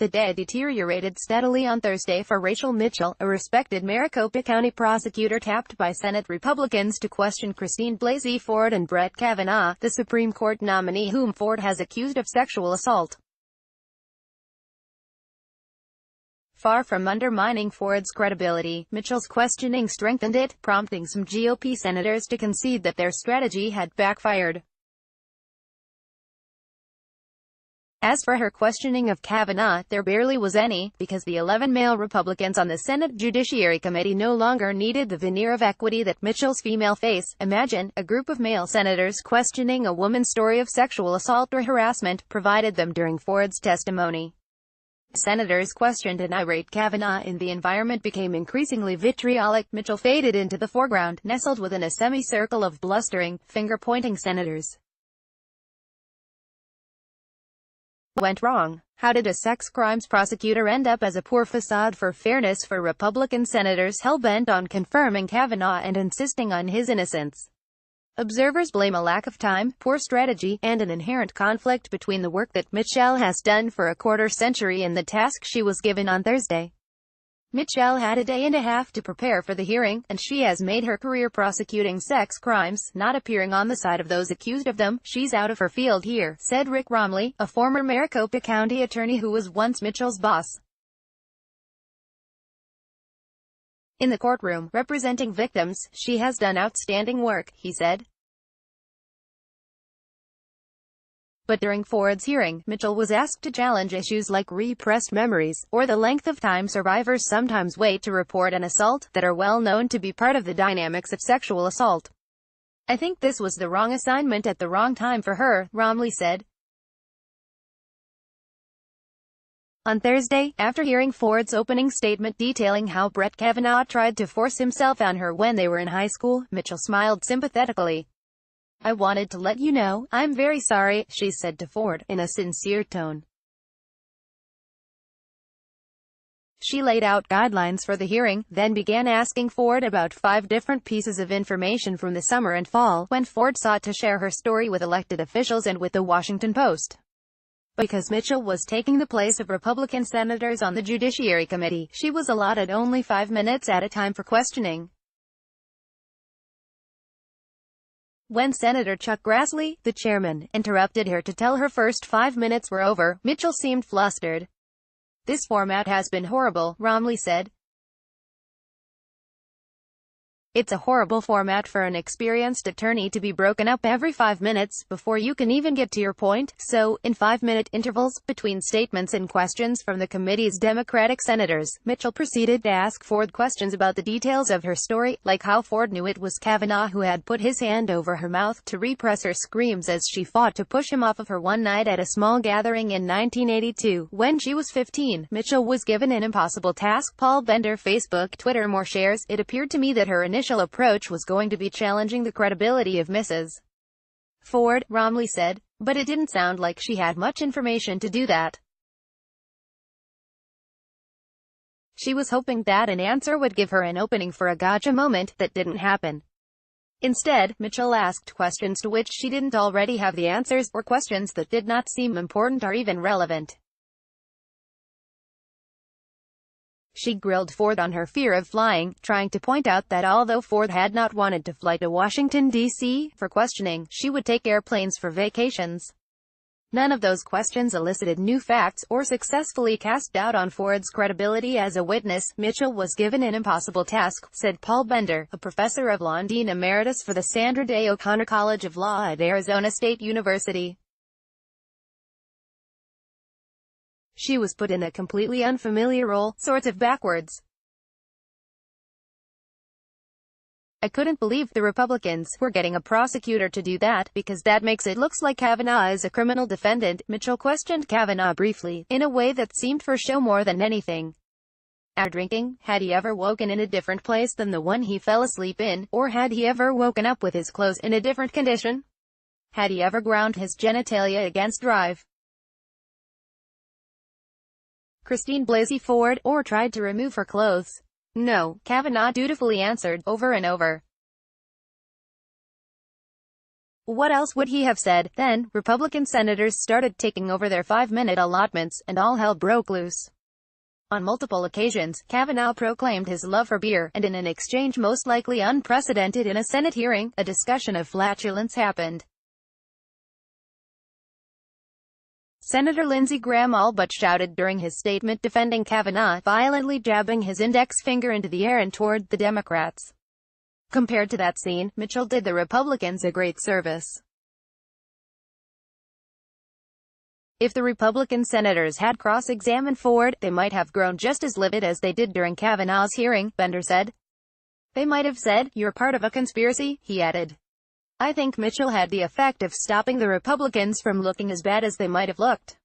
The day deteriorated steadily on Thursday for Rachel Mitchell, a respected Maricopa County prosecutor tapped by Senate Republicans to question Christine Blasey Ford and Brett Kavanaugh, the Supreme Court nominee whom Ford has accused of sexual assault. Far from undermining Ford's credibility, Mitchell's questioning strengthened it, prompting some GOP senators to concede that their strategy had backfired. As for her questioning of Kavanaugh, there barely was any, because the 11 male Republicans on the Senate Judiciary Committee no longer needed the veneer of equity that Mitchell's female face. Imagine, a group of male senators questioning a woman's story of sexual assault or harassment, provided them during Ford's testimony. Senators questioned an irate Kavanaugh and the environment became increasingly vitriolic. Mitchell faded into the foreground, nestled within a semicircle of blustering, finger-pointing senators. What went wrong? How did a sex crimes prosecutor end up as a poor facade for fairness for Republican senators hell-bent on confirming Kavanaugh and insisting on his innocence? Observers blame a lack of time, poor strategy, and an inherent conflict between the work that Mitchell has done for a quarter-century and the task she was given on Thursday. Mitchell had a day and a half to prepare for the hearing, and she has made her career prosecuting sex crimes, not appearing on the side of those accused of them. She's out of her field here, said Rick Romley, a former Maricopa County attorney who was once Mitchell's boss. In the courtroom, representing victims, she has done outstanding work, he said. But during Ford's hearing, Mitchell was asked to challenge issues like repressed memories, or the length of time survivors sometimes wait to report an assault, that are well known to be part of the dynamics of sexual assault. I think this was the wrong assignment at the wrong time for her, Romley said. On Thursday, after hearing Ford's opening statement detailing how Brett Kavanaugh tried to force himself on her when they were in high school, Mitchell smiled sympathetically. I wanted to let you know, I'm very sorry, she said to Ford, in a sincere tone. She laid out guidelines for the hearing, then began asking Ford about 5 different pieces of information from the summer and fall, when Ford sought to share her story with elected officials and with the Washington Post. Because Mitchell was taking the place of Republican senators on the Judiciary Committee, she was allotted only 5 minutes at a time for questioning. When Senator Chuck Grassley, the chairman, interrupted her to tell her first 5 minutes were over, Mitchell seemed flustered. This format has been horrible, Romley said. It's a horrible format for an experienced attorney to be broken up every 5 minutes, before you can even get to your point, so, in 5-minute intervals, between statements and questions from the committee's Democratic senators, Mitchell proceeded to ask Ford questions about the details of her story, like how Ford knew it was Kavanaugh who had put his hand over her mouth to repress her screams as she fought to push him off of her one night at a small gathering in 1982. When she was 15, Mitchell was given an impossible task. Paul Bender, Facebook, Twitter. More shares. It appeared to me that her initial approach was going to be challenging the credibility of Mrs. Ford, Romley said, but it didn't sound like she had much information to do that. She was hoping that an answer would give her an opening for a gotcha moment. That didn't happen. Instead, Mitchell asked questions to which she didn't already have the answers, or questions that did not seem important or even relevant. She grilled Ford on her fear of flying, trying to point out that although Ford had not wanted to fly to Washington, D.C., for questioning, she would take airplanes for vacations. None of those questions elicited new facts, or successfully cast doubt on Ford's credibility as a witness. Mitchell was given an impossible task, said Paul Bender, a professor of law and dean emeritus for the Sandra Day O'Connor College of Law at Arizona State University. She was put in a completely unfamiliar role, sort of backwards. I couldn't believe the Republicans were getting a prosecutor to do that, because that makes it looks like Kavanaugh is a criminal defendant. Mitchell questioned Kavanaugh briefly, in a way that seemed for show more than anything. After drinking, had he ever woken in a different place than the one he fell asleep in, or had he ever woken up with his clothes in a different condition? Had he ever ground his genitalia against drive? Christine Blasey Ford, or tried to remove her clothes? No, Kavanaugh dutifully answered, over and over. What else would he have said? Then, Republican senators started taking over their 5-minute allotments, and all hell broke loose. On multiple occasions, Kavanaugh proclaimed his love for beer, and in an exchange most likely unprecedented in a Senate hearing, a discussion of flatulence happened. Senator Lindsey Graham all but shouted during his statement defending Kavanaugh, violently jabbing his index finger into the air and toward the Democrats. Compared to that scene, Mitchell did the Republicans a great service. If the Republican senators had cross-examined Ford, they might have grown just as livid as they did during Kavanaugh's hearing, Bender said. They might have said, "You're part of a conspiracy," he added. I think Mitchell had the effect of stopping the Republicans from looking as bad as they might have looked.